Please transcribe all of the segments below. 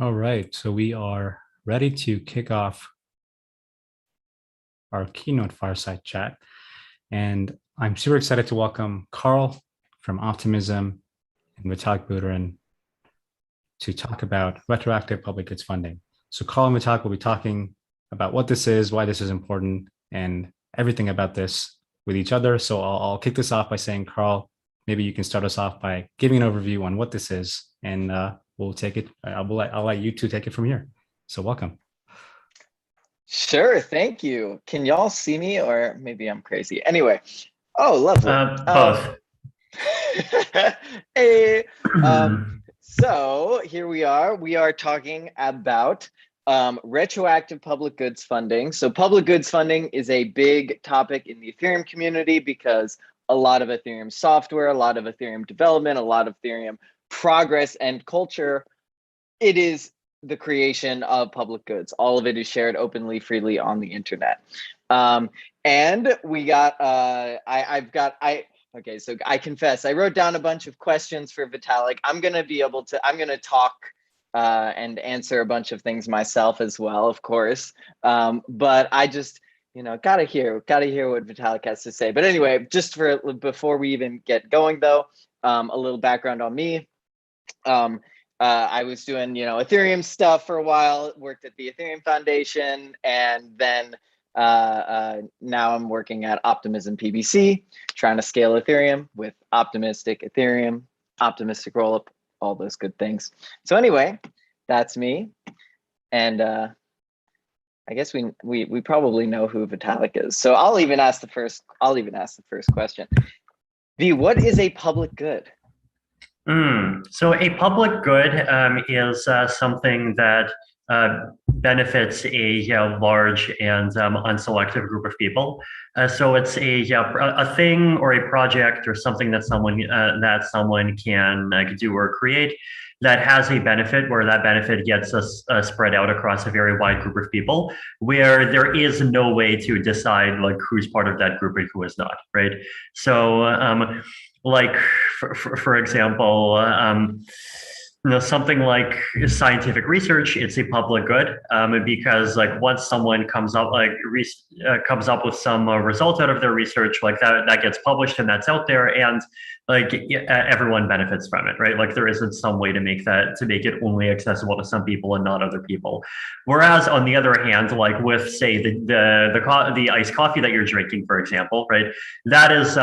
All right, so we are ready to kick off our keynote fireside chat. And I'm super excited to welcome Karl from Optimism and Vitalik Buterin to talk about retroactive public goods funding. So Karl and Vitalik will be talking about what this is, why this is important, and everything about this with each other. So I'll kick this off by saying, Karl, maybe you can start us off by giving an overview on what this is, and we'll take it. I'll let you two take it from here. So welcome. Sure, thank you. Can y'all see me, or maybe I'm crazy? Anyway, oh, lovely. Both. Hey, so here we are. We are talking about retroactive public goods funding. So public goods funding is a big topic in the Ethereum community because a lot of Ethereum software, a lot of Ethereum development, a lot of Ethereum progress and culture, it is the creation of public goods. All of it is shared openly, freely on the internet. And we got, okay, so I confess, I wrote down a bunch of questions for Vitalik. I'm gonna talk and answer a bunch of things myself as well, of course. But I just, gotta hear what Vitalik has to say. But anyway, just before we even get going though, a little background on me. I was doing, Ethereum stuff for a while, worked at the Ethereum Foundation, and then now I'm working at Optimism PBC, trying to scale Ethereum with optimistic Ethereum, optimistic rollup, all those good things. So anyway, that's me. And I guess we probably know who Vitalik is. So I'll even ask the first question. V, what is a public good? So a public good is something that benefits a large and unselective group of people. So it's a thing or a project or something that someone can do or create that has a benefit, where that benefit gets spread out across a very wide group of people, where there is no way to decide who's part of that group and who is not, right? So for example, something like scientific research, it's a public good because once someone comes up with some result out of their research, that gets published and that's out there, and everyone benefits from it, right? There isn't some way to make it only accessible to some people and not other people. Whereas on the other hand, with say the iced coffee that you're drinking, for example, right? That is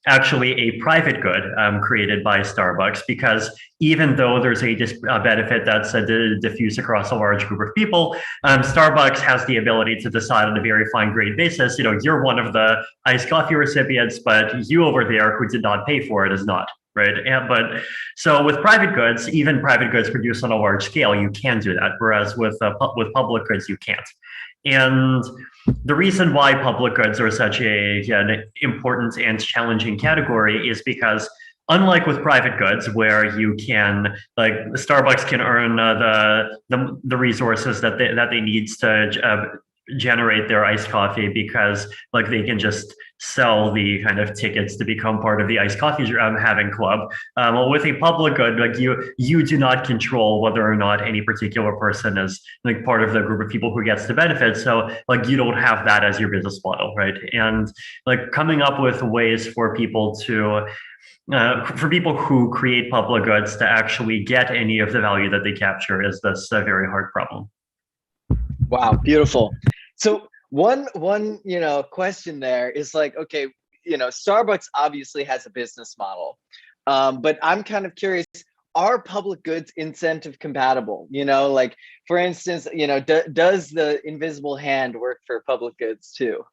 actually a private good created by Starbucks, because even though there's a benefit that's diffused across a large group of people, Starbucks has the ability to decide on a very fine grained basis, you're one of the iced coffee recipients, but you over there who did not pay for it is not, right? But so with private goods, even private goods produced on a large scale, you can do that, whereas with public goods, you can't. And the reason why public goods are such an important and challenging category is because, unlike with private goods, where you can, Starbucks can earn the resources that they need to generate their iced coffee, because they can just sell the kind of tickets to become part of the iced coffee having club. With a public good, you do not control whether or not any particular person is part of the group of people who gets the benefit. So you don't have that as your business model, right? And coming up with ways for people who create public goods to actually get any of the value that they capture is this very hard problem. Wow, beautiful. So one question there is okay, Starbucks obviously has a business model, but I'm kind of curious, are public goods incentive compatible? For instance, does the invisible hand work for public goods too?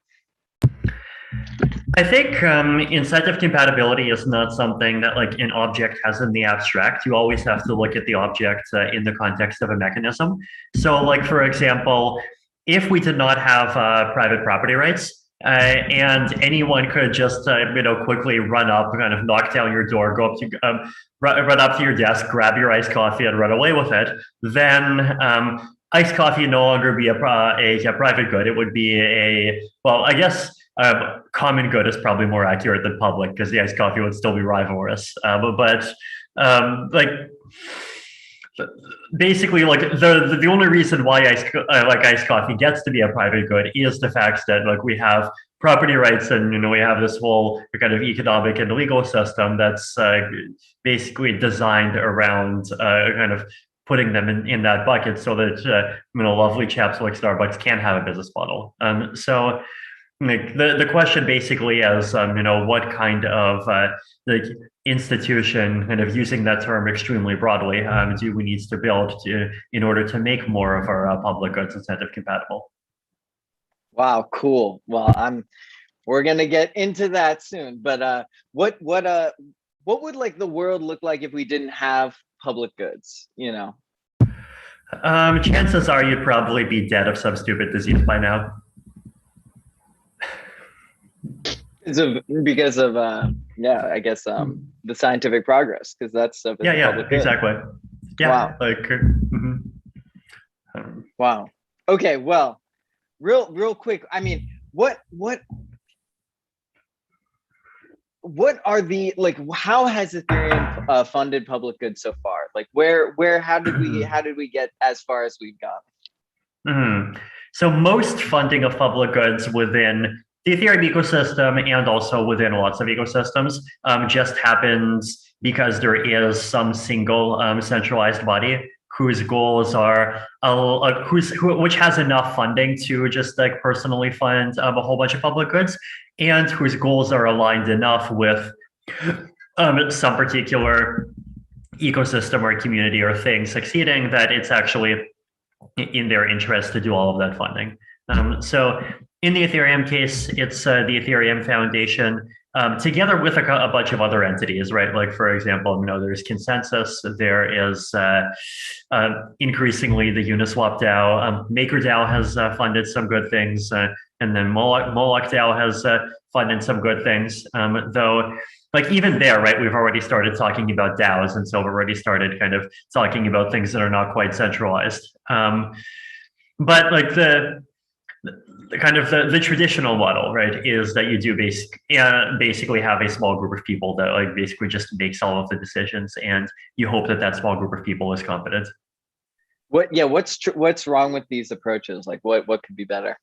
I think incentive compatibility is not something that an object has in the abstract. You always have to look at the object in the context of a mechanism. So for example, if we did not have private property rights, and anyone could just quickly run up, kind of knock down your door, go up to run up to your desk, grab your iced coffee and run away with it, then iced coffee would no longer be a private good. It would be common good is probably more accurate than public, because the iced coffee would still be rivalrous. basically, like the only reason why iced coffee gets to be a private good is the fact that like we have property rights, and we have this whole kind of economic and legal system that's basically designed around kind of putting them in that bucket so that lovely chaps like Starbucks can have a business model. So like the question basically is what kind of like institution, kind of using that term extremely broadly, do we need to build in order to make more of our public goods incentive compatible? Wow, cool. Well, we're gonna get into that soon. But what would like the world look like if we didn't have public goods? Chances are you'd probably be dead of some stupid disease by now. Because of I guess the scientific progress, because that's stuff. Yeah, exactly. Yeah. Wow. Like. Wow. Okay. Well, real quick. I mean, what are the like? How has Ethereum funded public goods so far? Like, how did we get as far as we've gone? So most funding of public goods within the Ethereum ecosystem and also within lots of ecosystems just happens because there is some single centralized body whose goals are which has enough funding to just like personally fund a whole bunch of public goods, and whose goals are aligned enough with some particular ecosystem or community or thing succeeding that it's actually in their interest to do all of that funding. So in the Ethereum case, it's the Ethereum Foundation, together with a bunch of other entities, right? Like, for example, there's Consensus, there is increasingly the Uniswap DAO, MakerDAO has funded some good things, and then Moloch DAO has funded some good things, though. Like even there, right, we've already started talking about DAOs, and so we've already started kind of talking about things that are not quite centralized. But like the traditional model, right, is that you do basically have a small group of people that like basically just makes all of the decisions, and you hope that small group of people is competent. What's wrong with these approaches? Like what could be better?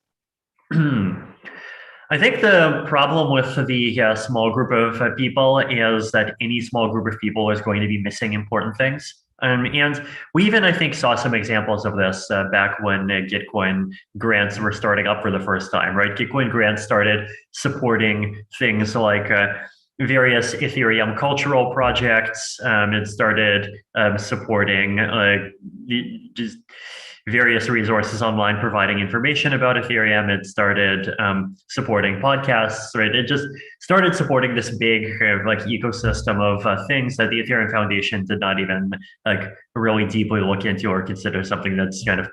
I think the problem with the small group of people is that any small group of people is going to be missing important things. And we even, I think, saw some examples of this back when Gitcoin grants were starting up for the first time, right? Gitcoin grants started supporting things like various Ethereum cultural projects. It started supporting just various resources online providing information about Ethereum. It started supporting podcasts, right? It just started supporting this big kind of like ecosystem of things that the Ethereum Foundation did not even like really deeply look into or consider something that's kind of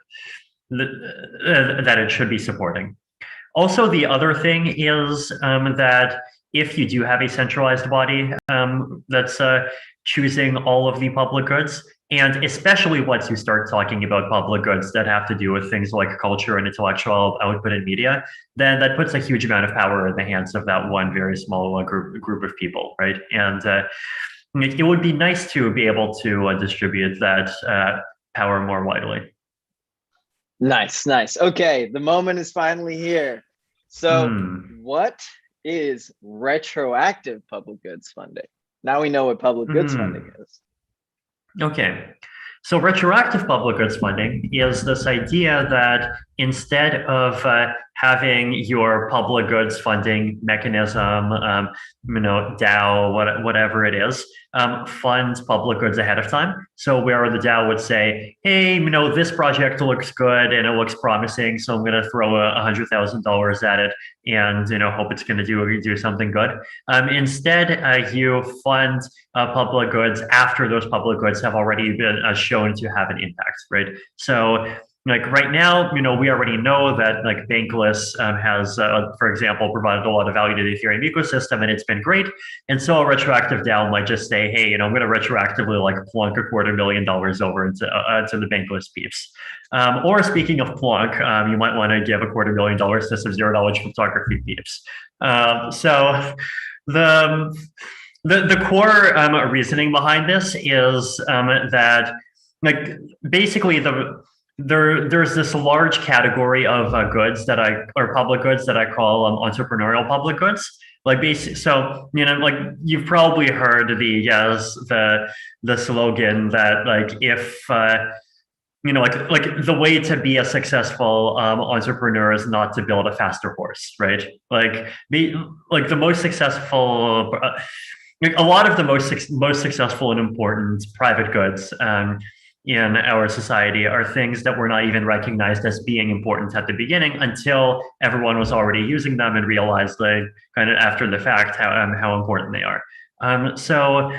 that it should be supporting. Also, the other thing is that if you do have a centralized body that's choosing all of the public goods, and especially once you start talking about public goods that have to do with things like culture and intellectual output and media, then that puts a huge amount of power in the hands of that one very small group of people, right? And it would be nice to be able to distribute that power more widely. Nice. Okay, the moment is finally here. So what is retroactive public goods funding? Now we know what public goods funding is. Okay, so retroactive public goods funding is this idea that instead of having your public goods funding mechanism, DAO, whatever it is, fund public goods ahead of time. So where the DAO would say, hey, this project looks good and it looks promising, so I'm going to throw $100,000 at it and hope it's going to do something good. Instead, you fund public goods after those public goods have already been shown to have an impact, right? So like right now, we already know that like Bankless has, for example, provided a lot of value to the Ethereum ecosystem, and it's been great. And so a retroactive DAO might just say, hey, I'm going to retroactively like plunk $250,000 over into the Bankless peeps. Or speaking of plunk, you might want to give $250,000 to some zero-knowledge cryptography peeps. So the core reasoning behind this is that like basically there's this large category of goods or public goods that I call entrepreneurial public goods. Like so like you've probably heard the slogan that like if like the way to be a successful entrepreneur is not to build a faster horse, right? Like the most successful, like a lot of the most successful and important private goods in our society are things that were not even recognized as being important at the beginning until everyone was already using them and realized, like, kind of after the fact, how important they are. So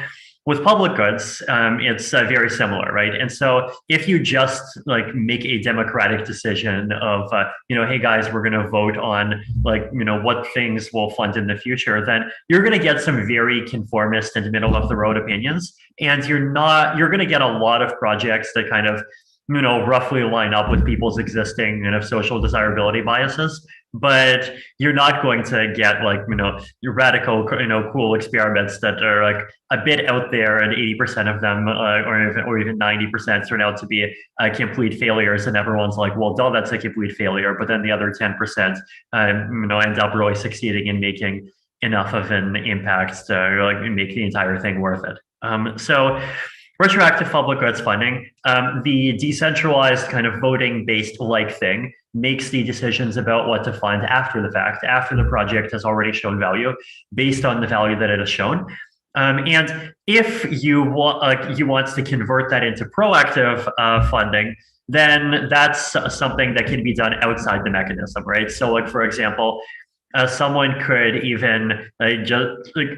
with public goods, it's very similar, right? And so if you just like make a democratic decision of, hey guys, we're going to vote on like, what things we'll fund in the future, then you're going to get some very conformist and middle of the road opinions. And you're going to get a lot of projects that kind of, roughly line up with people's existing social desirability biases. But you're not going to get like, your radical, cool experiments that are like a bit out there, and 80% of them, or even 90% turn out to be complete failures, and everyone's like, well, duh, that's a complete failure. But then the other 10%, end up really succeeding in making enough of an impact to like make the entire thing worth it. So retroactive public goods funding, the decentralized kind of voting-based like thing, makes the decisions about what to fund after the fact, after the project has already shown value, based on the value that it has shown. And if you want to convert that into proactive funding, then that's something that can be done outside the mechanism, right? So, like for example, someone could even just like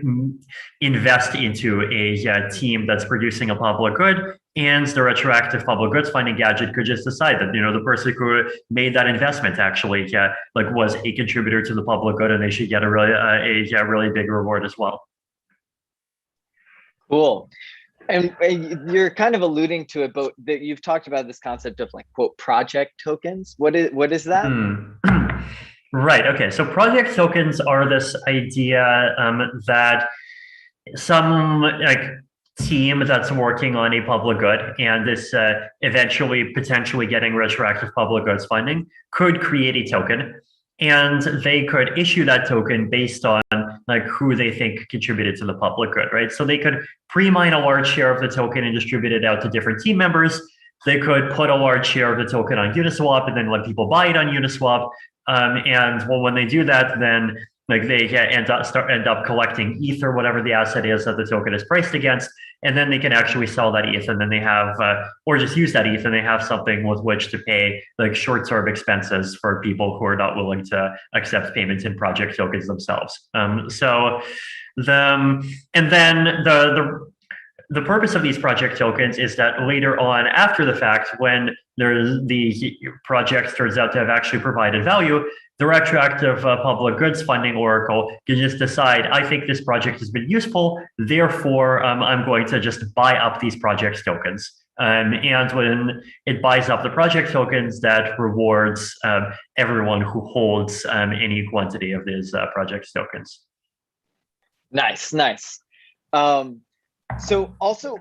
invest into a team that's producing a public good, and the retroactive public goods funding gadget could just decide that the person who made that investment actually was a contributor to the public good, and they should get a really big reward as well. Cool. And you're kind of alluding to it, but you've talked about this concept of like, quote, project tokens. What is that? Right. Okay. So project tokens are this idea that some team that's working on a public good and is eventually potentially getting retroactive public goods funding could create a token, and they could issue that token based on like who they think contributed to the public good, right? So they could pre-mine a large share of the token and distribute it out to different team members. They could put a large share of the token on Uniswap and then let people buy it on Uniswap. And well, when they do that, then like they end up collecting ETH or whatever the asset is that the token is priced against, and then they can actually sell that ETH, and then they have, or just use that ETH, and they have something with which to pay like short-term expenses for people who are not willing to accept payments in project tokens themselves. The purpose of these project tokens is that later on, after the fact, when the project turns out to have actually provided value, the retroactive public goods funding oracle can just decide, I think this project has been useful, therefore I'm going to just buy up these project tokens. And when it buys up the project tokens, that rewards everyone who holds any quantity of these project tokens. Nice. So also,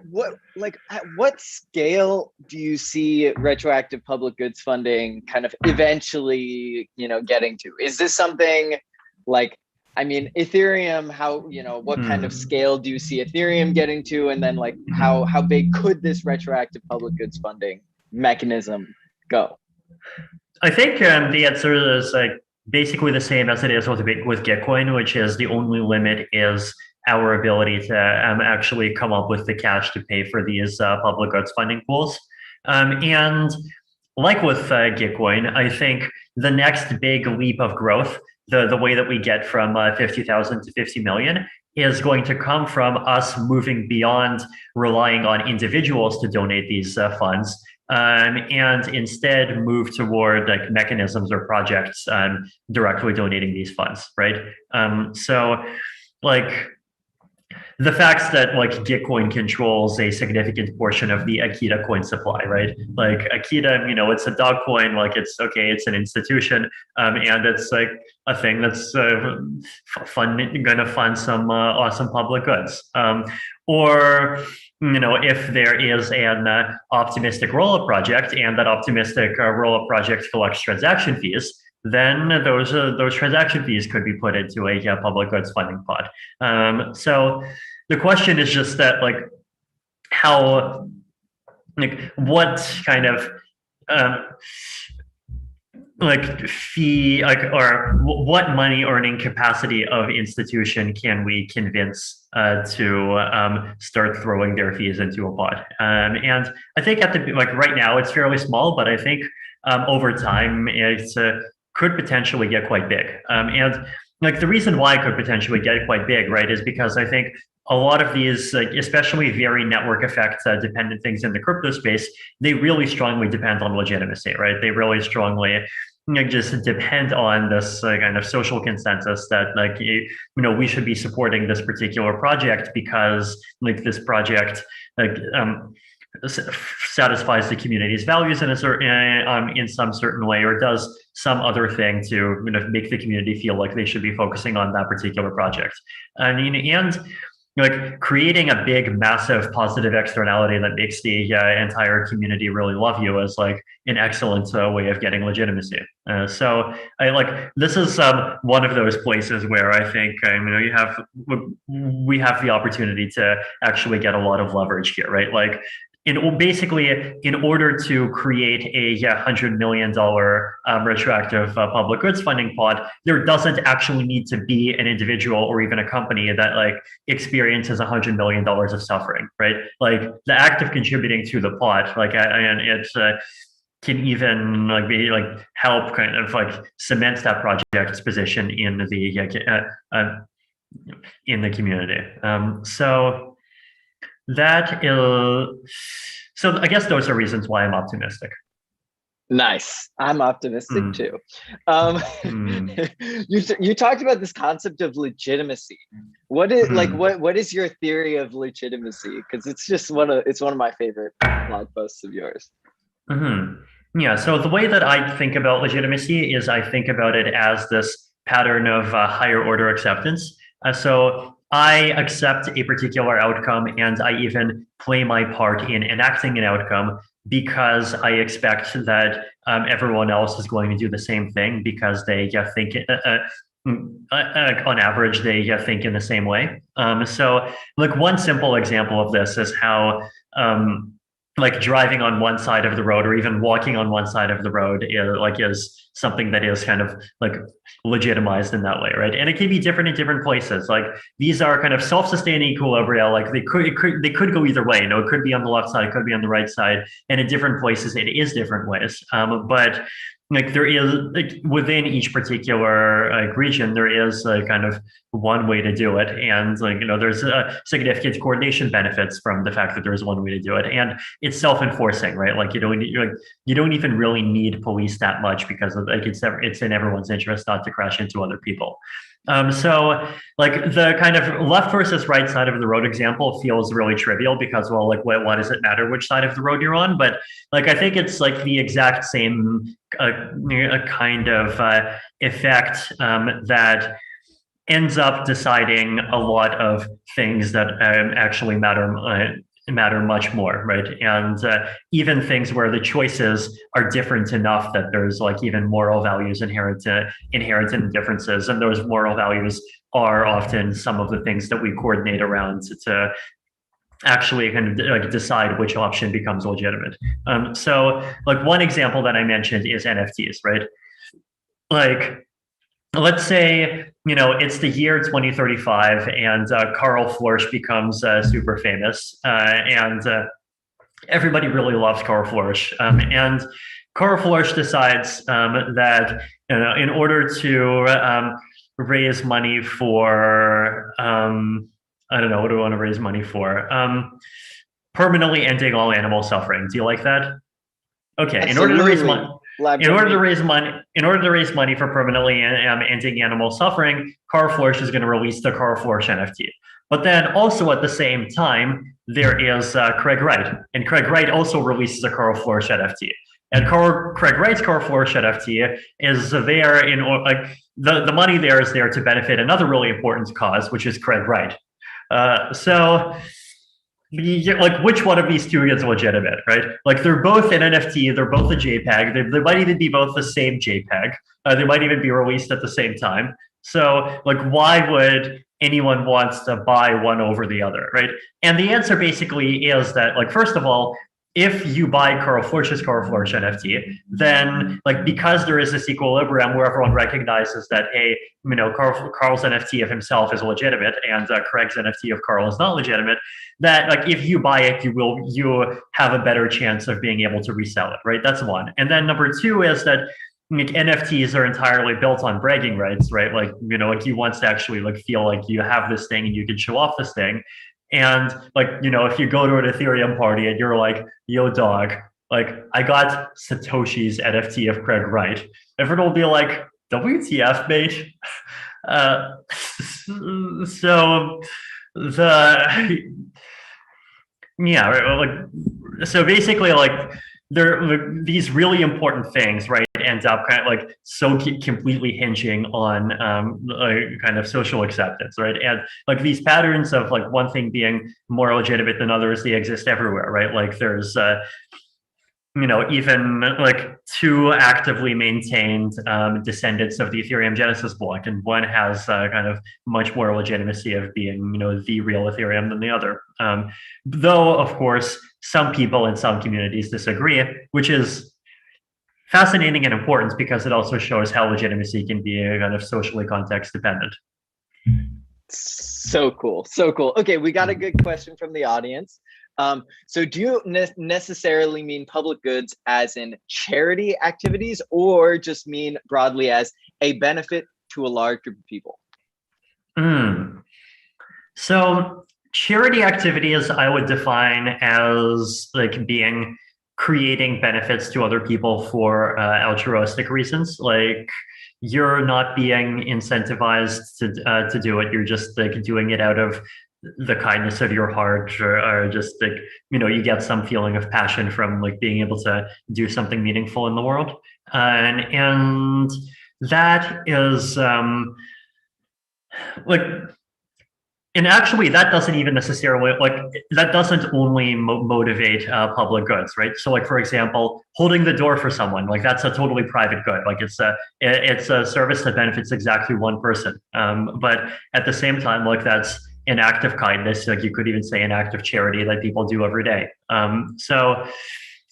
at what scale do you see retroactive public goods funding kind of eventually, getting to? Is this something like, I mean, Ethereum, what kind of scale do you see Ethereum getting to? And then like, how big could this retroactive public goods funding mechanism go? I think the answer is like basically the same as it is with Gitcoin, which is the only limit is our ability to actually come up with the cash to pay for these public goods funding pools. And like with Gitcoin, I think the next big leap of growth, the way that we get from 50,000 to 50 million, is going to come from us moving beyond relying on individuals to donate these funds, and instead move toward like mechanisms or projects directly donating these funds, right? So like the facts that like Gitcoin controls a significant portion of the Akita coin supply, right? Like Akita, it's a dog coin, like it's okay, it's an institution, and it's like a thing that's gonna fund some awesome public goods. Or if there is an optimistic rollup project and that optimistic rollup project collects transaction fees, then those transaction fees could be put into a public goods funding pot. So the question is just that, like, how, like, what kind of like fee, like, or what money earning capacity of institution can we convince to start throwing their fees into a pot? And I think right now it's fairly small, but I think over time it's could potentially get quite big. And like the reason why it could potentially get quite big, right, is because I think a lot of these, like, especially very network effect dependent things in the crypto space, they really strongly depend on legitimacy, right? They really strongly just depend on this kind of social consensus that, like, we should be supporting this particular project because, like, this project, like, satisfies the community's values in a certain, in some certain way, or does some other thing to make the community feel like they should be focusing on that particular project. And like creating a big, massive positive externality that makes the entire community really love you is like an excellent way of getting legitimacy. So this is one of those places where I think we have the opportunity to actually get a lot of leverage here, right? Like, in order to create a $100 million retroactive public goods funding pot, there doesn't actually need to be an individual or even a company that like experiences $100 million of suffering, right? Like the act of contributing to the pot, like, and it's can even like be like help kind of like cement that project's position in the community. So I guess those are reasons why I'm optimistic. Nice. I'm optimistic too. You talked about this concept of legitimacy. What is what is your theory of legitimacy? Because it's just one of my favorite blog posts of yours. Yeah. So the way that I think about legitimacy is I think about it as this pattern of higher order acceptance. So I accept a particular outcome and I even play my part in enacting an outcome because I expect that everyone else is going to do the same thing because they think, on average, they think in the same way. So like one simple example of this is how like driving on one side of the road or even walking on one side of the road is something that is kind of like legitimized in that way, right? And it can be different in different places. Like these are kind of self-sustaining equilibria. Like they could go either way. It could be on the left side, it could be on the right side, and in different places it is different ways. But like there is like within each particular region, there is kind of one way to do it, and like there's significant coordination benefits from the fact that there is one way to do it, and it's self-enforcing, right? Like you don't even really need police that much because like it's in everyone's interest not to crash into other people. So like the kind of left versus right side of the road example feels really trivial because, well, like what does it matter which side of the road you're on? But like I think it's like the exact same kind of effect that ends up deciding a lot of things that actually matter much more, right? And even things where the choices are different enough that there's like even moral values inherent in the differences, and those moral values are often some of the things that we coordinate around to actually kind of like decide which option becomes legitimate. So like one example that I mentioned is NFTs, right? Like let's say it's the year 2035 and Karl Floersch becomes super famous, and everybody really loves Karl Floersch, and Karl Floersch decides that in order to raise money for I don't know, what do I want to raise money for? Permanently ending all animal suffering. Do you like that? Okay. Absolutely. In order to raise money. In order to raise money for permanently ending animal suffering, Karl Floersch is going to release the Karl Floersch NFT. But then also at the same time, there is Craig Wright, and Craig Wright also releases a Karl Floersch NFT. And Craig Wright's Karl Floersch NFT is there in the money there is there to benefit another really important cause, which is Craig Wright. So like, which one of these two is legitimate, right? Like, they're both an NFT, they're both a JPEG, they might even be both the same JPEG, they might even be released at the same time. So like, why would anyone want to buy one over the other, right? And the answer basically is that, like, first of all, if you buy Karl Floersch's Karl Floersch NFT, then like, because there is this equilibrium where everyone recognizes that, hey, you know, Karl's NFT of himself is legitimate and Craig's NFT of Karl is not legitimate, that like, if you buy it, you have a better chance of being able to resell it, right? That's one. And then number two is that like, NFTs are entirely built on bragging rights, right? Like, you know, like, you want to actually like feel like you have this thing and you can show off this thing. And like, you know, if you go to an Ethereum party and you're like, yo dog, like, I got Satoshi's NFT of Craig Wright, everyone will be like, WTF, mate? So so basically, like, these really important things, right, end up kind of like so completely hinging on kind of social acceptance, right? And like, these patterns of like one thing being more legitimate than others, they exist everywhere, right? Like, there's you know, even like two actively maintained descendants of the Ethereum Genesis block, and one has kind of much more legitimacy of being, you know, the real Ethereum than the other. Though, of course, some people in some communities disagree, which is fascinating and important because it also shows how legitimacy can be kind of socially context dependent. So cool. So cool. Okay, we got a good question from the audience. So do you necessarily mean public goods as in charity activities, or just mean broadly as a benefit to a large group of people? So charity activities, I would define as like creating benefits to other people for altruistic reasons. Like, you're not being incentivized to do it. You're just like doing it out of the kindness of your heart, or just like, you know, you get some feeling of passion from like being able to do something meaningful in the world. And that is like, and actually that doesn't even necessarily, like, that doesn't only motivate public goods, right? So like, for example, holding the door for someone, like, that's a totally private good. Like, it's a service that benefits exactly one person. But at the same time, like, that's an act of kindness. Like, you could even say an act of charity that people do every day. So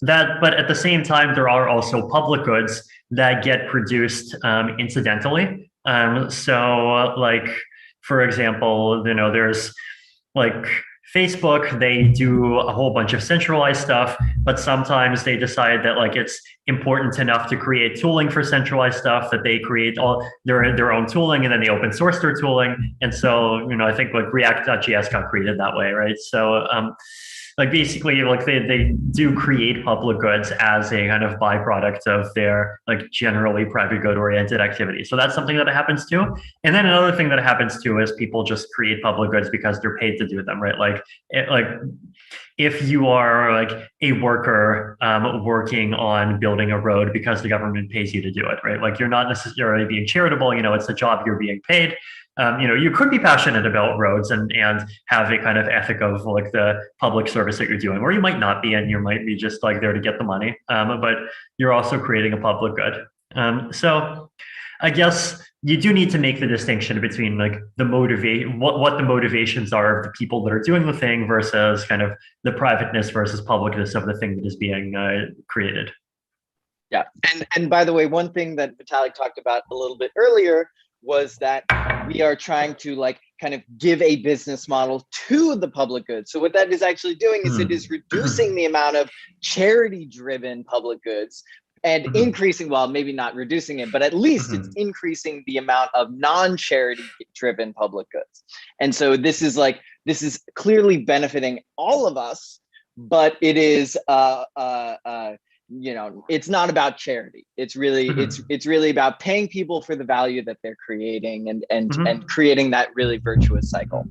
that, but at the same time, there are also public goods that get produced incidentally. So like, for example, you know, there's like Facebook, they do a whole bunch of centralized stuff, but sometimes they decide that like, it's important enough to create tooling for centralized stuff that they create all their own tooling, and then they open source their tooling. And so, you know, I think like React.js got created that way, right? So like, basically, like, they do create public goods as a kind of byproduct of their like generally private good oriented activity. So that's something that happens too. And then another thing that happens too is people just create public goods because they're paid to do them, right? Like, if you are like a worker working on building a road because the government pays you to do it, right? Like, you're not necessarily being charitable, you know, it's a job, you're being paid. You know, you could be passionate about roads and have a kind of ethic of like the public service that you're doing, or you might not be, and you might be just like there to get the money, but you're also creating a public good. So I guess you do need to make the distinction between like the what the motivations are of the people that are doing the thing versus kind of the privateness versus publicness of the thing that is being created. Yeah, and by the way, one thing that Vitalik talked about a little bit earlier was that we are trying to like kind of give a business model to the public good. So what that is actually doing is it is reducing the amount of charity driven public goods and increasing, well, maybe not reducing it, but at least it's increasing the amount of non-charity driven public goods. And so this is clearly benefiting all of us, but it is it's not about charity. It's really it's really about paying people for the value that they're creating and creating that really virtuous cycle.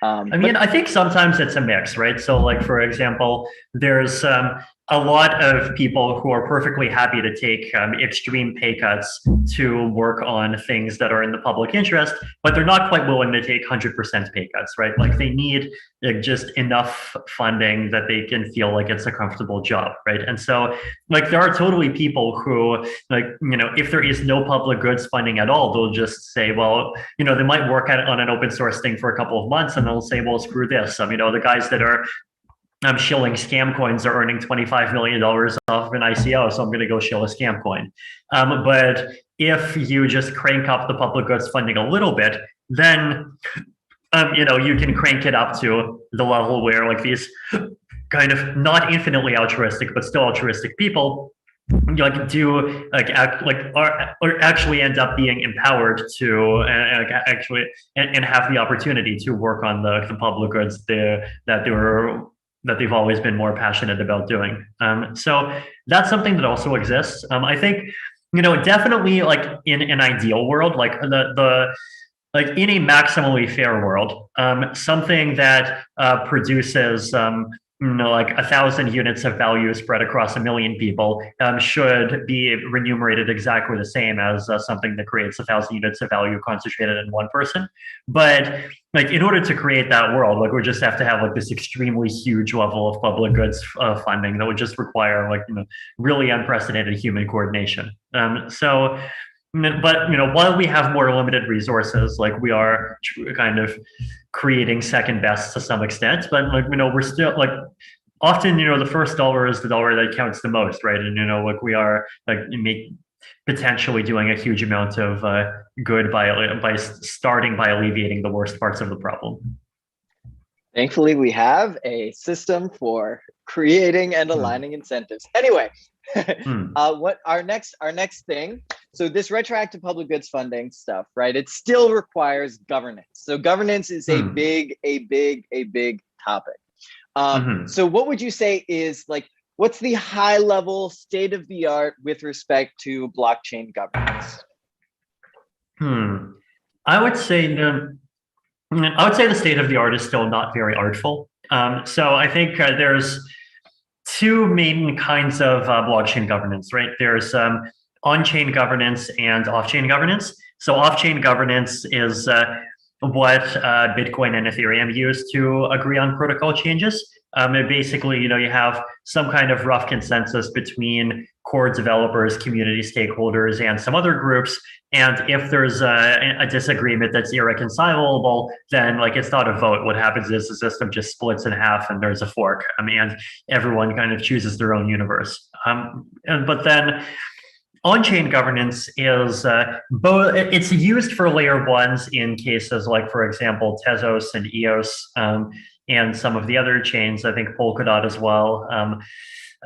I think sometimes it's a mix, right? So like, for example, there's a lot of people who are perfectly happy to take extreme pay cuts to work on things that are in the public interest, but they're not quite willing to take 100% pay cuts, right? Like they need just enough funding that they can feel like it's a comfortable job, right? And so like there are totally people who like, if there is no public goods funding at all, they'll just say, well, they might work on an open source thing for a couple of months and they'll say, well, screw this. The guys that are shilling scam coins are earning $25 million off of an ICO, so I'm going to go shill a scam coin. But if you just crank up the public goods funding a little bit, then you can crank it up to the level where like these kind of not infinitely altruistic but still altruistic people actually end up being empowered to actually have the opportunity to work on the public goods that they've always been more passionate about doing. So that's something that also exists. I think, definitely like in an ideal world, like like in a maximally fair world, something that produces like 1,000 units of value spread across 1 million people should be remunerated exactly the same as something that creates 1,000 units of value concentrated in one person. But like in order to create that world, like we just have to have like this extremely huge level of public goods funding that would just require like really unprecedented human coordination. But while we have more limited resources, like we are kind of creating second best to some extent, but like we're still like often the first dollar is the dollar that counts the most, right? And like we are like potentially doing a huge amount of good by starting by alleviating the worst parts of the problem. Thankfully, we have a system for creating and aligning incentives. Anyway, what our next thing. So this retroactive public goods funding stuff, right? It still requires governance. So governance is a big topic. So what would you say is like, what's the high level state of the art with respect to blockchain governance? I would say the state of the art is still not very artful. So I think there's two main kinds of blockchain governance, right? There's on-chain governance and off-chain governance. So off-chain governance is what Bitcoin and Ethereum use to agree on protocol changes. Basically, you have some kind of rough consensus between core developers, community stakeholders, and some other groups. And if there's a disagreement that's irreconcilable, then like it's not a vote. What happens is the system just splits in half and there's a fork. And everyone kind of chooses their own universe. But then on-chain governance is both. It's used for layer ones in cases like, for example, Tezos and EOS, and some of the other chains. I think Polkadot as well.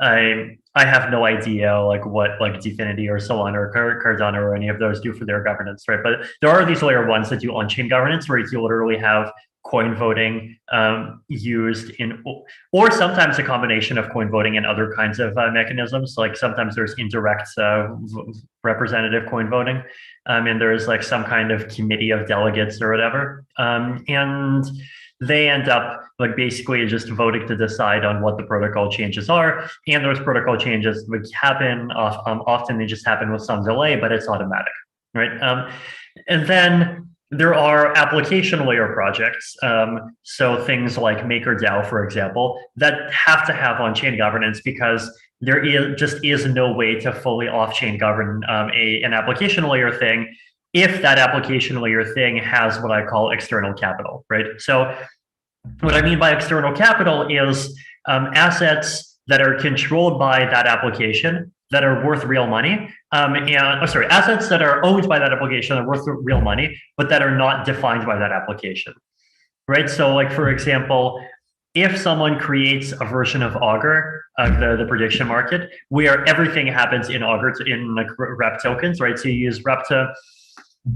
I have no idea like what like Dfinity or Solana or Cardano or any of those do for their governance, right? But there are these layer ones that do on-chain governance where you literally have coin voting used in, or sometimes a combination of coin voting and other kinds of mechanisms. Like sometimes there's indirect representative coin voting, and there's like some kind of committee of delegates or whatever, and they end up like basically just voting to decide on what the protocol changes are. And those protocol changes would happen, often they just happen with some delay, but it's automatic, right? And then there are application layer projects. So things like MakerDAO, for example, that have to have on-chain governance because there is no way to fully off-chain govern an application layer thing if that application layer thing has what I call external capital, right? So what I mean by external capital is assets that are controlled by that application that are worth real money, assets that are owned by that application that are worth real money, but that are not defined by that application, right? So like, for example, if someone creates a version of Augur, the prediction market, where everything happens in Augur in like rep tokens, right? So you use rep to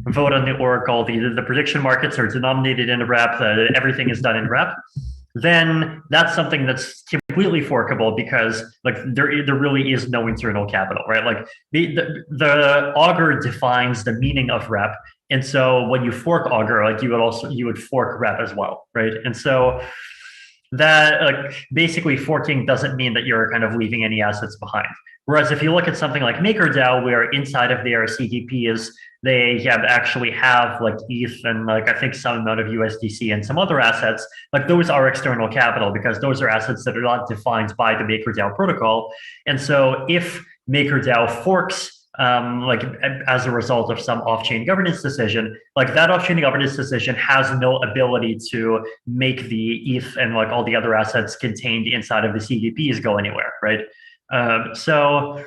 vote on the oracle, the prediction markets are denominated in rep, everything is done in rep. then that's something that's completely forkable because like there really is no internal capital, right? Like the Augur defines the meaning of rep. And so when you fork Augur, like you would fork rep as well, right? And so that like basically forking doesn't mean that you're kind of leaving any assets behind. Whereas if you look at something like MakerDAO, where inside of their CDPs, they actually have like ETH and like I think some amount of USDC and some other assets, like those are external capital because those are assets that are not defined by the MakerDAO protocol. And so if MakerDAO forks like as a result of some off-chain governance decision, like that off-chain governance decision has no ability to make the ETH and like all the other assets contained inside of the CDPs go anywhere, right? So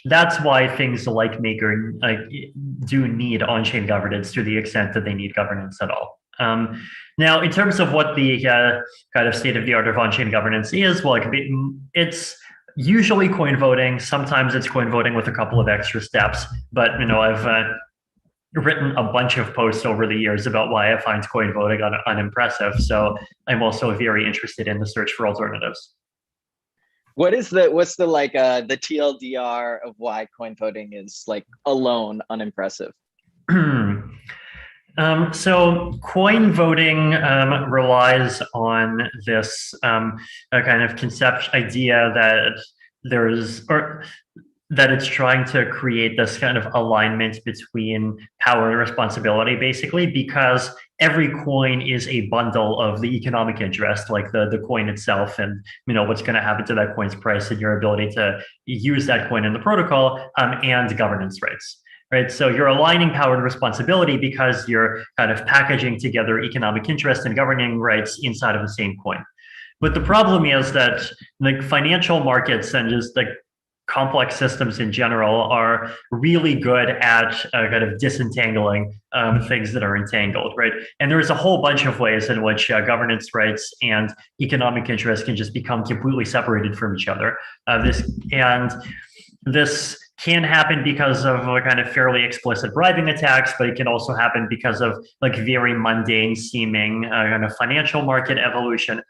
that's why things like Maker do need on-chain governance to the extent that they need governance at all. Now, in terms of what the kind of state of the art of on-chain governance is, well, it's usually coin voting. Sometimes it's coin voting with a couple of extra steps. But I've written a bunch of posts over the years about why I find coin voting unimpressive. So I'm also very interested in the search for alternatives. What's the TLDR of why coin voting is like alone unimpressive? So coin voting relies on this kind of idea that that it's trying to create this kind of alignment between power and responsibility, basically, because every coin is a bundle of the economic interest, like the coin itself, and what's going to happen to that coin's price and your ability to use that coin in the protocol, and governance rights. Right, so you're aligning power and responsibility because you're kind of packaging together economic interest and governing rights inside of the same coin. But the problem is that like financial markets and just like complex systems in general are really good at kind of disentangling things that are entangled, right? And there's a whole bunch of ways in which governance rights and economic interest can just become completely separated from each other. This can happen because of kind of fairly explicit bribing attacks, but it can also happen because of like very mundane seeming kind of financial market evolution.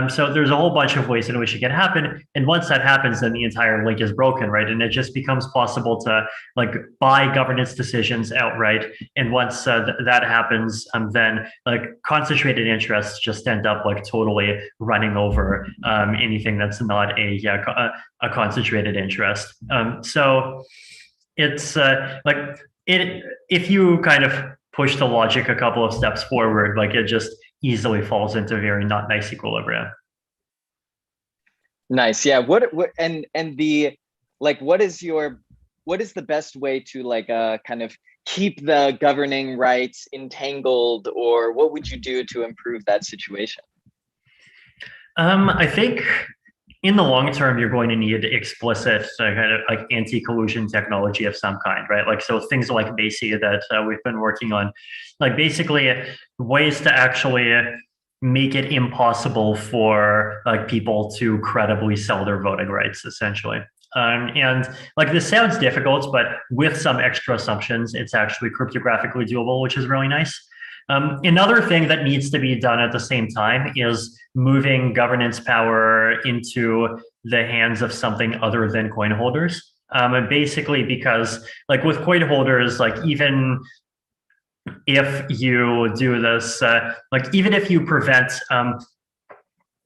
So there's a whole bunch of ways in which it can happen. And once that happens, then the entire link is broken, right? And it just becomes possible to like buy governance decisions outright. And once that happens, then like concentrated interests just end up like totally running over anything that's not a concentrated interest. So it's if you kind of push the logic a couple of steps forward, like it just easily falls into very not nice equilibrium. Nice. Yeah. What is the best way to like kind of keep the governing rights entangled, or what would you do to improve that situation? I think in the long term, you're going to need explicit kind of like anti-collusion technology of some kind, right? Like, so things like BASI that we've been working on, like basically ways to actually make it impossible for like people to credibly sell their voting rights, essentially. And like this sounds difficult, but with some extra assumptions, it's actually cryptographically doable, which is really nice. Another thing that needs to be done at the same time is moving governance power into the hands of something other than coin holders. And basically because like with coin holders, like even if you do this, like even if you prevent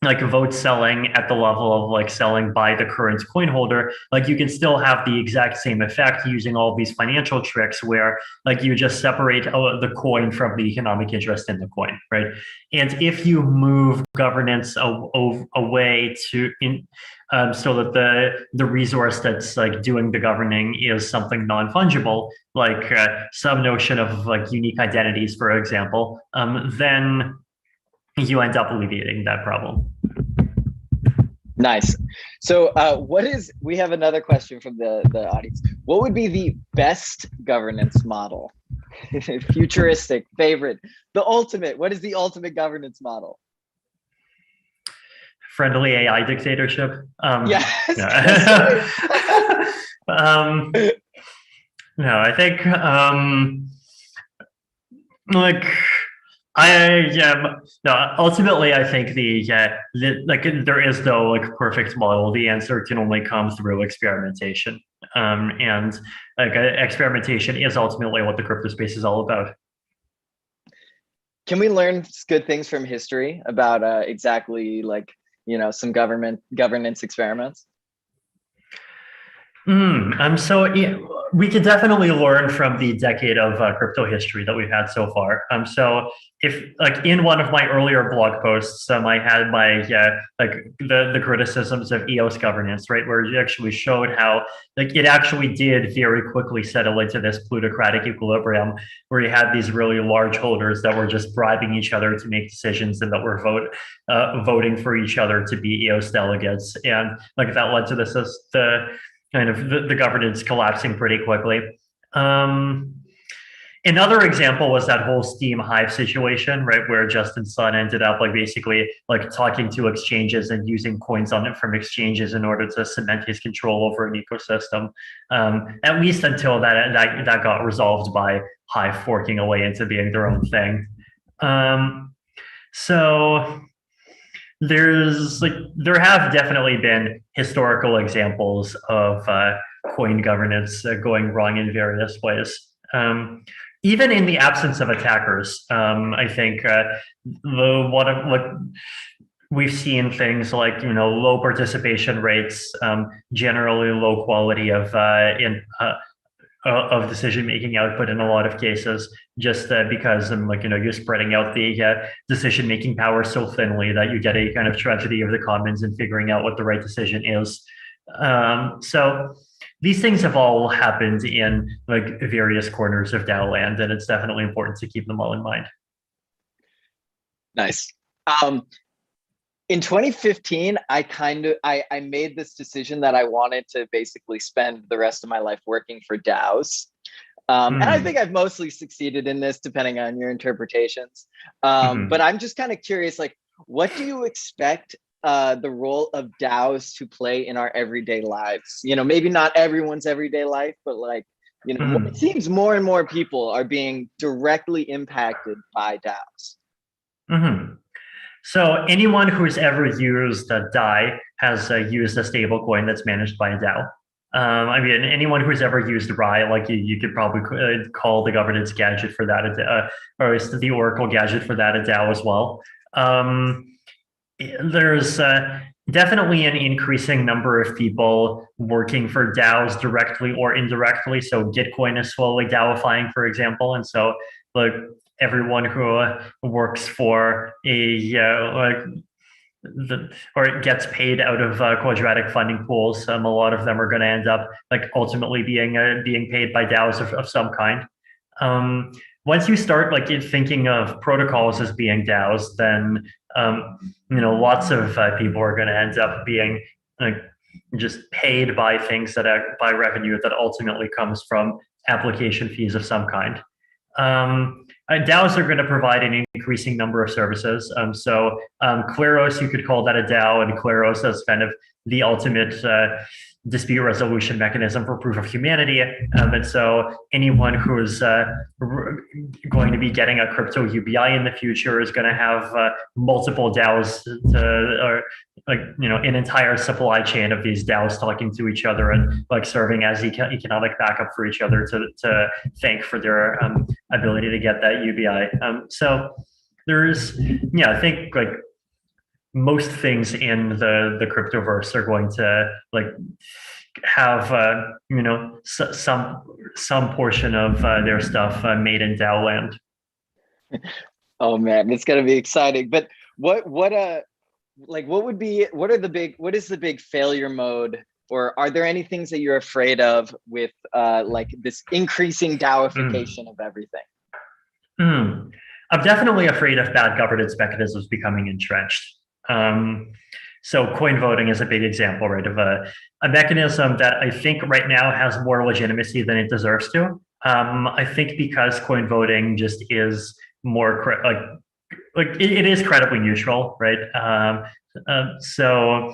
like vote selling at the level of like selling by the current coin holder, like you can still have the exact same effect using all these financial tricks where like you just separate the coin from the economic interest in the coin, right? And if you move governance away to so that the resource that's like doing the governing is something non-fungible, like some notion of like unique identities, for example, then you end up alleviating that problem. Nice. So we have another question from the audience. What would be the best governance model? Futuristic, favorite, the ultimate. What is the ultimate governance model? Friendly AI dictatorship. Yes. No, I think like No, ultimately I think like there is no like perfect model. The answer can only come through experimentation. And like experimentation is ultimately what the crypto space is all about. Can we learn good things from history about exactly like, some governance experiments? So yeah, we could definitely learn from the decade of crypto history that we've had so far. So if like in one of my earlier blog posts, I had my like the criticisms of EOS governance, right, where it actually showed how like it actually did very quickly settle into this plutocratic equilibrium where you had these really large holders that were just bribing each other to make decisions and that were voting for each other to be EOS delegates, and like that led to the kind of the governance collapsing pretty quickly. Another example was that whole Steam Hive situation, right, where Justin Sun ended up like basically like talking to exchanges and using coins on it from exchanges in order to cement his control over an ecosystem. At least until that got resolved by Hive forking away into being their own thing. So there have definitely been historical examples of coin governance going wrong in various ways. Even in the absence of attackers, I think we've seen things like low participation rates, generally low quality of decision-making output in a lot of cases, just because you're spreading out the decision-making power so thinly that you get a kind of tragedy of the commons in figuring out what the right decision is. So these things have all happened in like various corners of DAO land, and it's definitely important to keep them all in mind. Nice. In 2015, I made this decision that I wanted to basically spend the rest of my life working for DAOs. And I think I've mostly succeeded in this, depending on your interpretations. But I'm just kind of curious, like, what do you expect the role of DAOs to play in our everyday lives? Maybe not everyone's everyday life, but like, it seems more and more people are being directly impacted by DAOs. So anyone who's ever used a DAI has used a stable coin that's managed by a DAO. I mean, anyone who's ever used RAI, like you could probably call the governance gadget for that, or at least the Oracle gadget for that, a DAO as well. There's definitely an increasing number of people working for DAOs directly or indirectly. So Gitcoin is slowly DAOifying, for example, and so like everyone who works for or gets paid out of quadratic funding pools, a lot of them are going to end up like ultimately being paid by DAOs of some kind. Once you start like thinking of protocols as being DAOs, then lots of people are going to end up being like just paid by things by revenue that ultimately comes from application fees of some kind. DAOs are going to provide an increasing number of services. So Kleros, you could call that a DAO, and Kleros is kind of the ultimate dispute resolution mechanism for proof of humanity. And so anyone who's going to be getting a crypto UBI in the future is going to have multiple DAOs or like an entire supply chain of these DAOs talking to each other and like serving as economic backup for each other to thank for their ability to get that UBI. So there's I think like most things in the cryptoverse are going to like have some portion of their stuff made in DAO land. Oh man, it's gonna be exciting. But what is the big failure mode, or are there any things that you're afraid of with like this increasing DAOification of everything? I'm definitely afraid of bad governance mechanisms becoming entrenched. So coin voting is a big example, right, of a mechanism that I think right now has more legitimacy than it deserves to. I think because coin voting just is more it is credibly neutral, right? So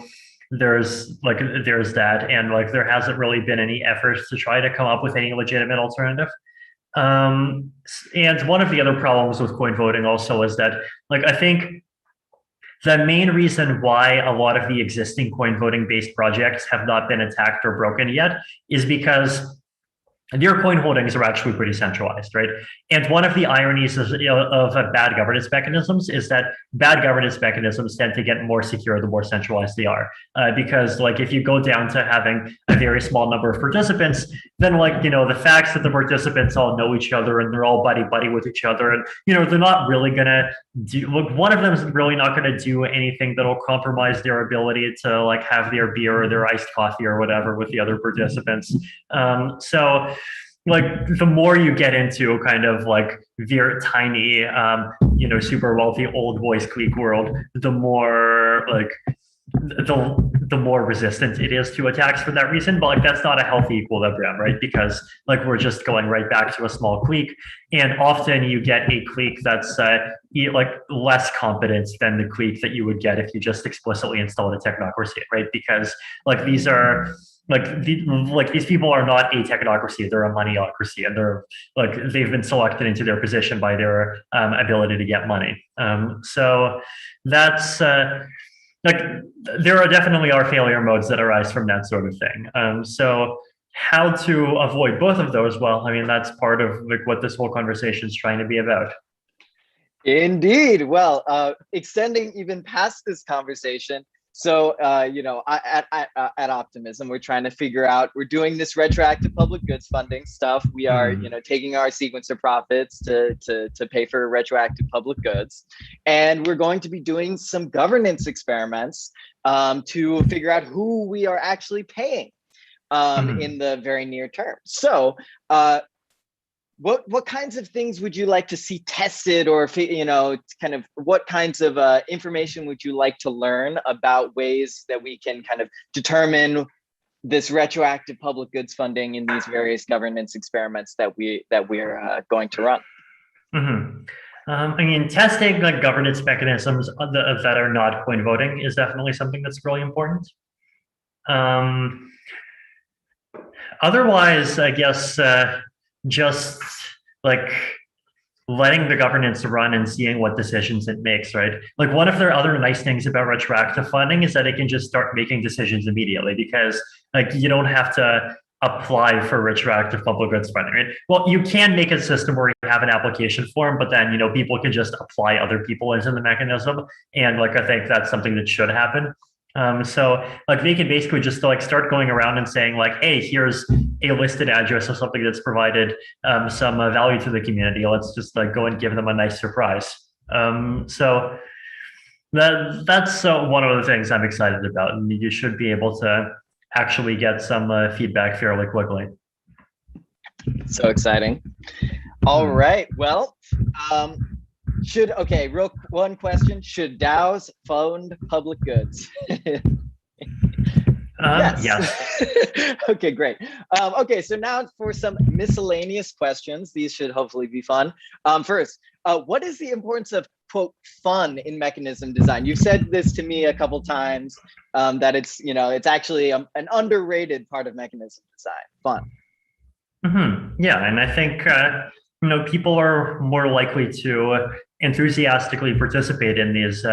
there's that, and like there hasn't really been any efforts to try to come up with any legitimate alternative. And one of the other problems with coin voting also is that, like, I think the main reason why a lot of the existing coin voting based projects have not been attacked or broken yet is because their coin holdings are actually pretty centralized, right? And one of the ironies of bad governance mechanisms is that bad governance mechanisms tend to get more secure the more centralized they are. Because like if you go down to having a very small number of participants, then like, the facts that the participants all know each other and they're all buddy with each other. And, they're not really gonna do, look, one of them is really not gonna do anything that'll compromise their ability to like have their beer or their iced coffee or whatever with the other participants. So like the more you get into kind of like very tiny, super wealthy old boys clique world, the more like the more resistant it is to attacks for that reason. But like that's not a healthy equilibrium, right? Because like we're just going right back to a small clique, and often you get a clique that's like less competent than the clique that you would get if you just explicitly installed a technocracy, right? Because like these are these people are not a technocracy; they're a moneyocracy, and they're like they've been selected into their position by their ability to get money. So that's like there definitely are failure modes that arise from that sort of thing. So how to avoid both of those? Well, I mean that's part of like what this whole conversation is trying to be about. Indeed. Well, extending even past this conversation. So, at Optimism, we're trying to figure out, we're doing this retroactive public goods funding stuff. We are, taking our sequencer profits to pay for retroactive public goods. And we're going to be doing some governance experiments to figure out who we are actually paying in the very near term. So, what kinds of things would you like to see tested, or kind of what kinds of information would you like to learn about ways that we can kind of determine this retroactive public goods funding in these various governance experiments that we're going to run? I mean, testing like governance mechanisms that are not coin voting is definitely something that's really important. Otherwise, I guess just like letting the governance run and seeing what decisions it makes, right? Like one of the other nice things about retroactive funding is that it can just start making decisions immediately, because like you don't have to apply for retroactive public goods funding, right? Well, you can make a system where you have an application form, but then people can just apply other people into the mechanism, and like I think that's something that should happen. So like they can basically just like start going around and saying like, hey, here's a listed address of something that's provided some value to the community. Let's just like go and give them a nice surprise. So that's one of the things I'm excited about, and you should be able to actually get some feedback fairly quickly. So exciting. All right. Well, one question: should DAOs fund public goods? Yes. Okay, great. Okay, so now for some miscellaneous questions. These should hopefully be fun. First, what is the importance of quote fun in mechanism design? You've said this to me a couple times, that it's actually an underrated part of mechanism design. Fun. Yeah, and I think people are more likely to enthusiastically participate in these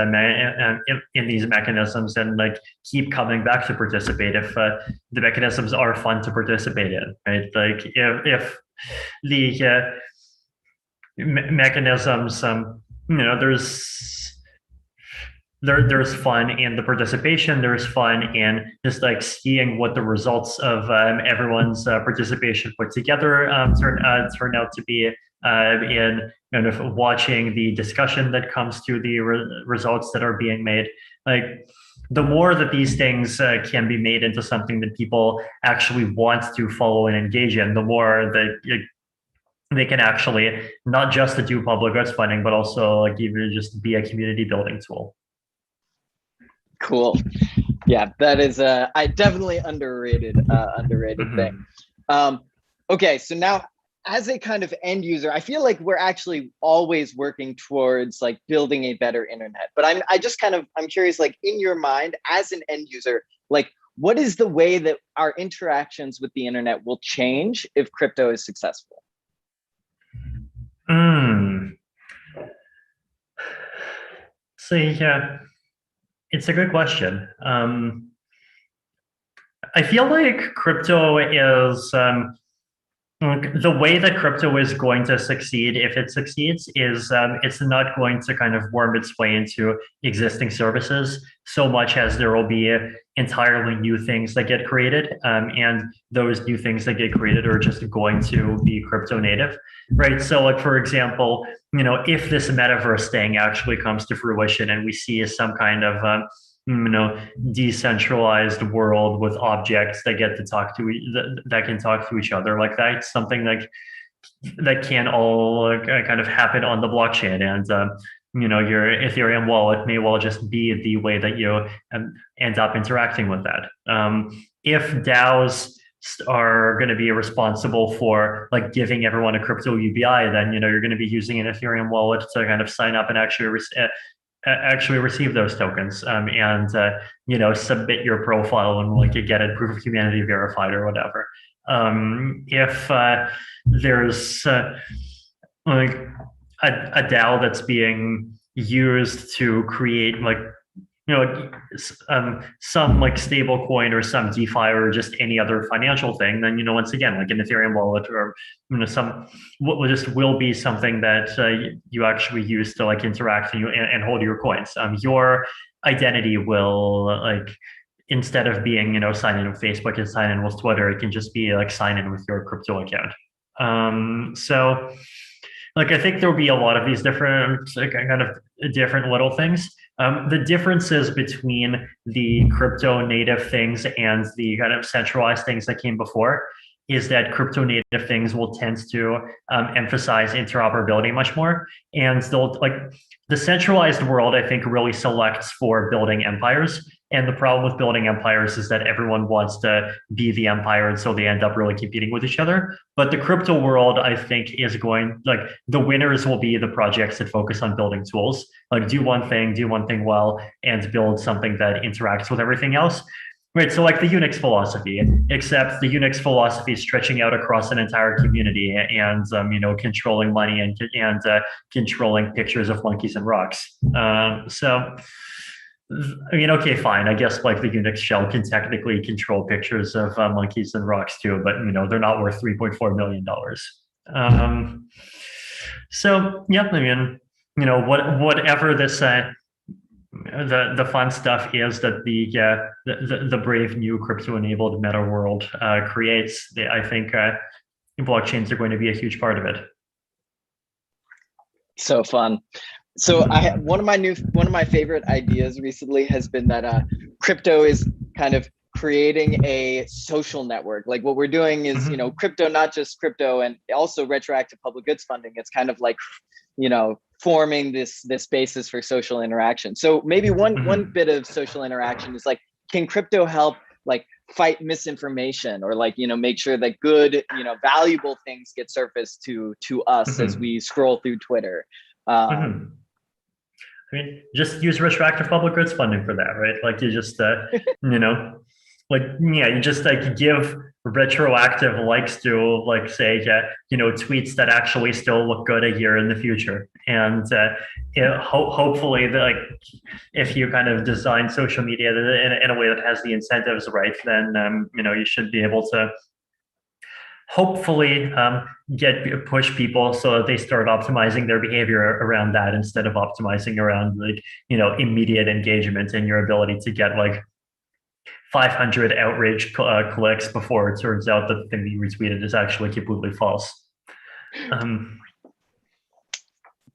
mechanisms and like keep coming back to participate if the mechanisms are fun to participate in, right? Like if the mechanisms, there's fun in the participation, there's fun in just like seeing what the results of everyone's participation put together turn out to be, in kind of watching the discussion that comes to the results that are being made. Like the more that these things can be made into something that people actually want to follow and engage in, the more that they can actually not just to do public goods funding, but also like even just be a community building tool. Cool. Yeah, that is I definitely underrated thing. Okay, so now as a kind of end user, I feel like we're actually always working towards like building a better internet. But I'm curious, like in your mind as an end user, like what is the way that our interactions with the internet will change if crypto is successful? Mm. So yeah, it's a good question. I feel like crypto is the way that crypto is going to succeed, if it succeeds, is it's not going to kind of worm its way into existing services so much as there will be entirely new things that get created, and those new things that get created are just going to be crypto native, right? So, like for example, if this metaverse thing actually comes to fruition and we see some kind of decentralized world with objects that get to talk to that can talk to each other, like that's something that can all kind of happen on the blockchain, and your Ethereum wallet may well just be the way that you end up interacting with that. If DAOs are going to be responsible for like giving everyone a crypto UBI, then you're going to be using an Ethereum wallet to kind of sign up and actually receive those tokens, and submit your profile and like you get a proof of humanity verified or whatever. If there's like a DAO that's being used to create like some like stable coin or some DeFi or just any other financial thing, then once again, like an Ethereum wallet or some will be something that you actually use to like interact and hold your coins. Your identity will like, instead of being sign in with Facebook and sign in with Twitter, it can just be like sign in with your crypto account. So like I think there'll be a lot of these different kind of different little things. The differences between the crypto native things and the kind of centralized things that came before is that crypto native things will tend to emphasize interoperability much more. And they'll like the centralized world, I think, really selects for building empires. And the problem with building empires is that everyone wants to be the empire, and so they end up really competing with each other. But the crypto world, I think, is going, like, the winners will be the projects that focus on building tools, like do one thing well, and build something that interacts with everything else. Right, so like the Unix philosophy, except the Unix philosophy is stretching out across an entire community and controlling money and controlling pictures of monkeys and rocks. So. I mean, okay, fine. I guess like the Unix shell can technically control pictures of monkeys and rocks too, but they're not worth $3.4 million. So yeah, I mean, whatever this the fun stuff is that the brave new crypto-enabled meta world creates, I think blockchains are going to be a huge part of it. So fun. So one of my favorite ideas recently has been that crypto is kind of creating a social network. Like what we're doing is, crypto, not just crypto, and also retroactive public goods funding. It's kind of like, forming this basis for social interaction. So maybe one bit of social interaction is like, can crypto help like fight misinformation, or like, make sure that good, valuable things get surfaced to us as we scroll through Twitter? I mean, just use retroactive public goods funding for that, right? Like you just, you just like give retroactive likes to like say, tweets that actually still look good a year in the future. And hopefully, like if you kind of design social media in a way that has the incentives right, then you should be able to hopefully push people so that they start optimizing their behavior around that instead of optimizing around like immediate engagement and your ability to get like 500 outrage clicks before it turns out that the thing that you retweeted is actually completely false.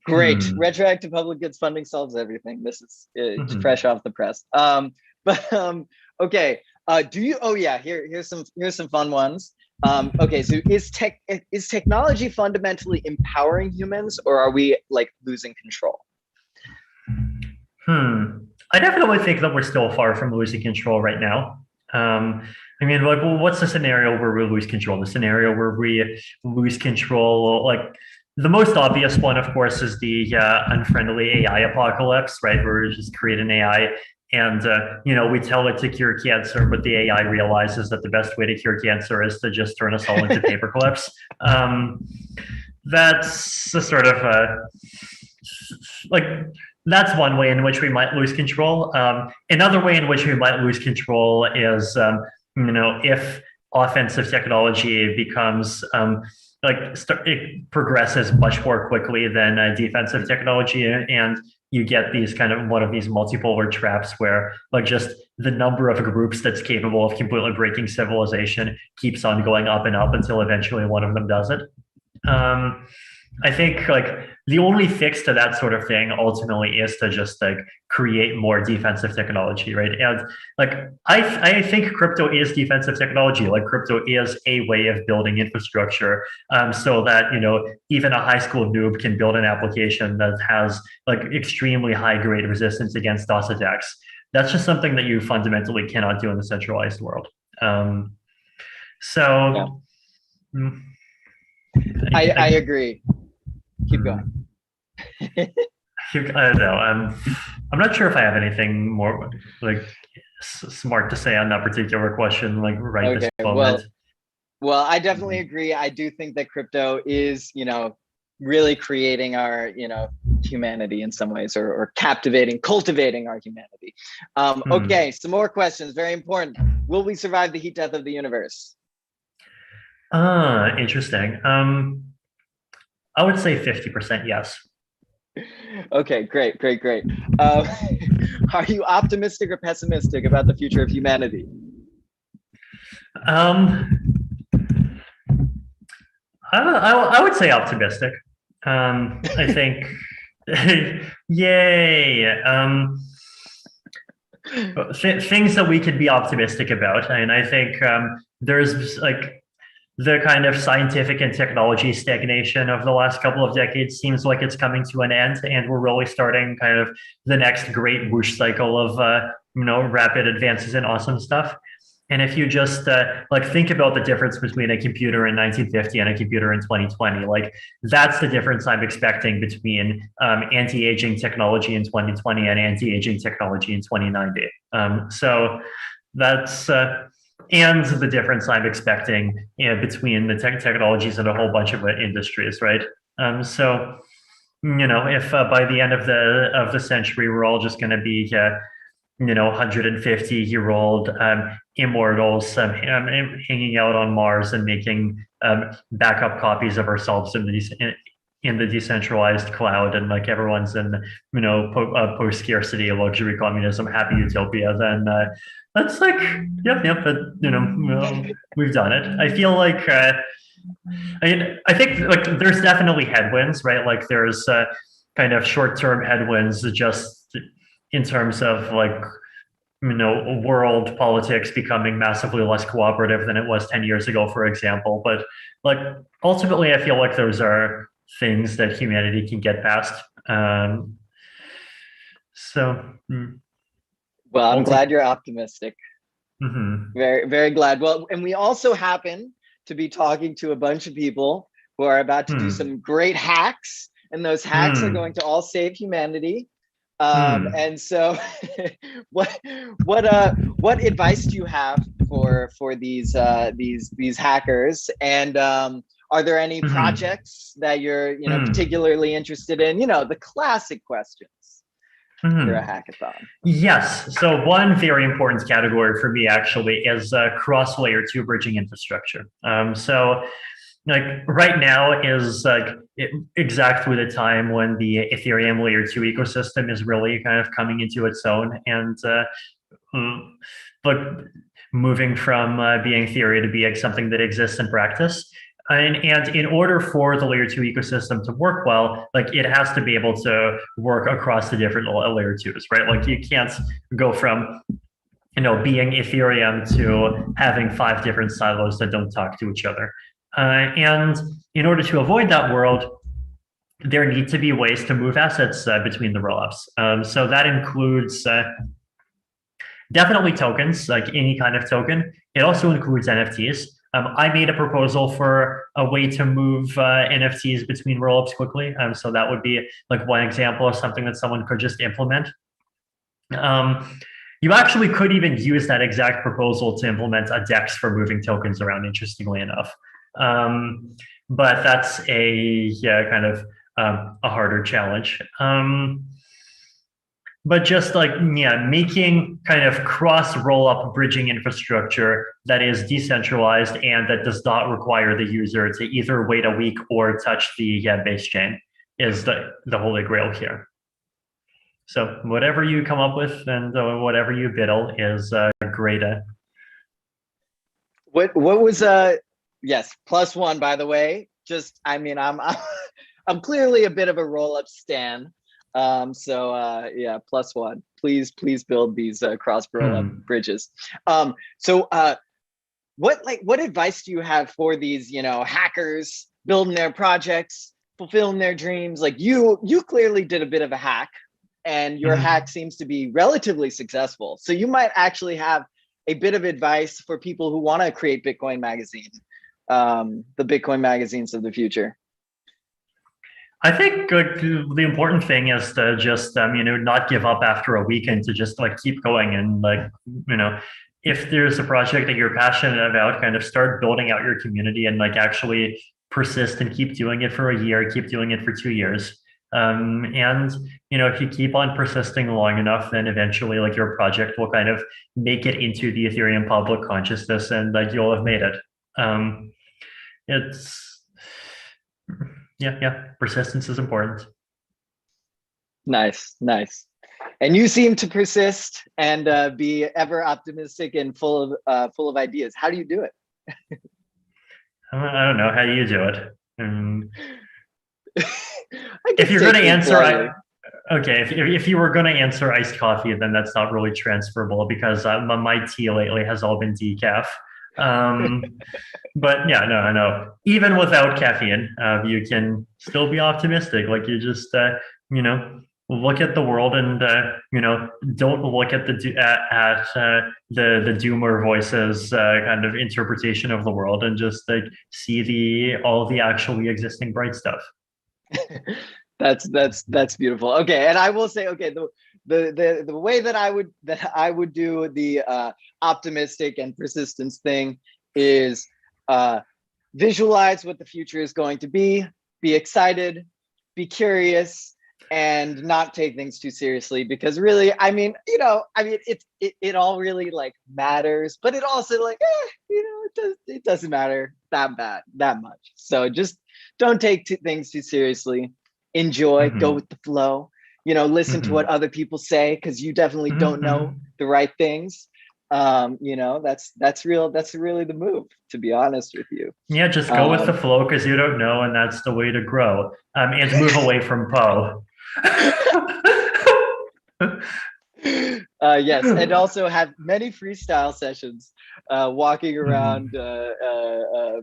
Great. Retroactive public goods funding solves everything. This is fresh off the press. Okay. Here's some fun ones. Okay, so is technology fundamentally empowering humans, or are we like losing control? I definitely think that we're still far from losing control right now. I mean, like, well, what's the scenario where we lose control? The scenario where we lose control, like the most obvious one, of course, is the unfriendly AI apocalypse, right? Where we just create an AI and, we tell it to cure cancer, but the AI realizes that the best way to cure cancer is to just turn us all into paper clips. that's a sort of like that's one way in which we might lose control. Another way in which we might lose control is if offensive technology becomes it progresses much more quickly than defensive technology, and you get these kind of one of these multipolar traps where like just the number of groups that's capable of completely breaking civilization keeps on going up and up until eventually one of them does it. I think like the only fix to that sort of thing ultimately is to just like create more defensive technology, right? And like I think crypto is defensive technology. Like crypto is a way of building infrastructure, so that even a high school noob can build an application that has like extremely high grade resistance against DOS attacks. That's just something that you fundamentally cannot do in the centralized world. So. Yeah. I agree. Keep going. I don't know. I'm not sure if I have anything more like smart to say on that particular question. Like this moment. Well, I definitely agree. I do think that crypto is, really creating our, humanity in some ways, or cultivating our humanity. Okay, some more questions. Very important. Will we survive the heat death of the universe? Interesting. I would say 50% yes. Okay, great. Are you optimistic or pessimistic about the future of humanity? I would say optimistic. I think, yay. Things that we could be optimistic about. And I think there's like, the kind of scientific and technology stagnation of the last couple of decades seems like it's coming to an end, and we're really starting kind of the next great whoosh cycle of rapid advances in awesome stuff. And if you just like think about the difference between a computer in 1950 and a computer in 2020, like that's the difference I'm expecting between anti-aging technology in 2020 and anti-aging technology in 2090. So that's and the difference I'm expecting between the technologies and a whole bunch of industries, right? So, if by the end of the century we're all just going to be 150-year-old immortals hanging out on Mars and making backup copies of ourselves in the decentralized cloud, and like everyone's in post-scarcity, luxury communism, happy utopia, then that's like yep, but we've done it. I feel like I think like there's definitely headwinds, right? Like there's kind of short-term headwinds just in terms of like world politics becoming massively less cooperative than it was 10 years ago, for example. But like ultimately I feel like those are things that humanity can get past. Well, I'm glad you're optimistic. Mm-hmm. Very, very glad. Well, and we also happen to be talking to a bunch of people who are about to do some great hacks, and those hacks are going to all save humanity. And so, what advice do you have for these hackers? And are there any projects that you're particularly interested in? The classic questions. For a hackathon. Yes. So one very important category for me actually is cross layer 2 bridging infrastructure. So like right now is like exactly the time when the Ethereum layer 2 ecosystem is really kind of coming into its own, and but moving from being theory to being something that exists in practice. And in order for the layer 2 ecosystem to work well, like it has to be able to work across the different layer 2s, right? Like you can't go from being Ethereum to having 5 different silos that don't talk to each other. And in order to avoid that world, there need to be ways to move assets between the rollups. So that includes definitely tokens, like any kind of token. It also includes NFTs. I made a proposal for a way to move NFTs between rollups quickly. So that would be like one example of something that someone could just implement. You actually could even use that exact proposal to implement a DEX for moving tokens around, interestingly enough. But that's a kind of a harder challenge. But just like, making kind of cross roll-up bridging infrastructure that is decentralized and that does not require the user to either wait a week or touch the base chain is the holy grail here. So whatever you come up with and whatever you biddle is great. What was yes, +1, by the way. Just, I mean, I'm I'm clearly a bit of a roll-up stan. So yeah, +1. Please build these cross roll-up bridges. What advice do you have for these, hackers building their projects, fulfilling their dreams? Like you clearly did a bit of a hack, and your hack seems to be relatively successful. So you might actually have a bit of advice for people who want to create Bitcoin Magazine, the Bitcoin magazines of the future. I think the important thing is to just not give up after a weekend, to just like keep going, and like, if there's a project that you're passionate about, kind of start building out your community and like actually persist and keep doing it for a year, keep doing it for 2 years. And if you keep on persisting long enough, then eventually like your project will kind of make it into the Ethereum public consciousness, and like you'll have made it. Persistence is important. Nice. And you seem to persist and be ever optimistic and full of ideas. How do you do it? I don't know. How do you do it? If you're going to answer, if you were going to answer iced coffee, then that's not really transferable, because my tea lately has all been decaf. But yeah, no, I know. Even without caffeine, you can still be optimistic. Like, you just, look at the world and, don't look at the doomer voices kind of interpretation of the world, and just like see all the actually existing bright stuff. That's beautiful. Okay, and I will say, okay, the way that I would do the optimistic and persistence thing is visualize what the future is going to be excited, be curious, and not take things too seriously, because really, it all really like matters, but it also like, it doesn't matter that much. So just don't take things too seriously. Enjoy, go with the flow, listen to what other people say, because you definitely don't know the right things. That's really the move, to be honest with you. Yeah, just go with the flow, because you don't know, and that's the way to grow. And move away from Poe. Yes, and also have many freestyle sessions walking around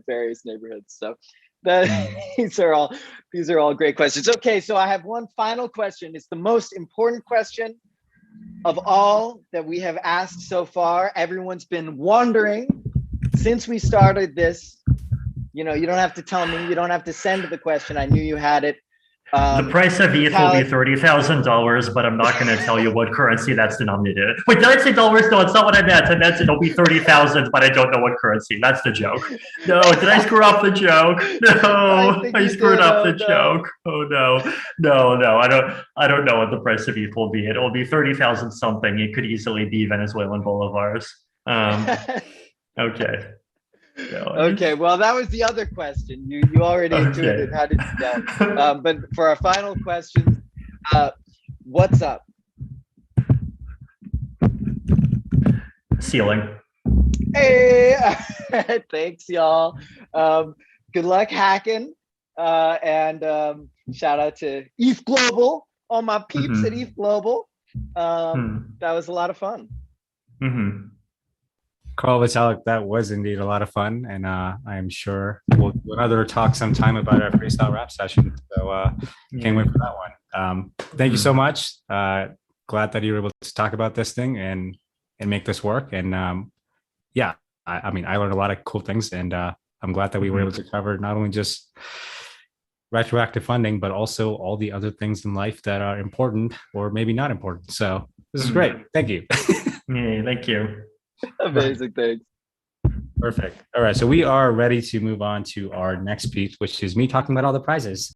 various neighborhoods. So these are all great questions. Okay, so I have one final question. It's the most important question of all that we have asked so far. Everyone's been wondering since we started this. You don't have to tell me. You don't have to send the question. I knew you had it. The price of ETH will be $30,000, but I'm not going to tell you what currency that's denominated in. Wait, did I say dollars? No, it's not what I meant. I meant it'll be 30,000, but I don't know what currency. That's the joke. No, did I screw up the joke? No, I screwed up the joke. Oh no. I don't know what the price of ETH will be. It will be 30,000 something. It could easily be Venezuelan bolivars. Okay. Okay, well, that was the other question. You already intuited how to do that. But for our final question, what's up? Ceiling. Hey, thanks, y'all. Good luck hacking. And shout out to ETH Global, all my peeps at ETH Global. That was a lot of fun. Karl, Vitalik, that was indeed a lot of fun, and I am sure we'll do another talk sometime about our freestyle rap session. So can't wait for that one. Thank you so much. Glad that you were able to talk about this thing and make this work. And I learned a lot of cool things, and I'm glad that we were able to cover not only just retroactive funding, but also all the other things in life that are important or maybe not important. So this is great. Thank you. Yeah, thank you. Amazing, thanks. Perfect. All right. So we are ready to move on to our next piece, which is me talking about all the prizes.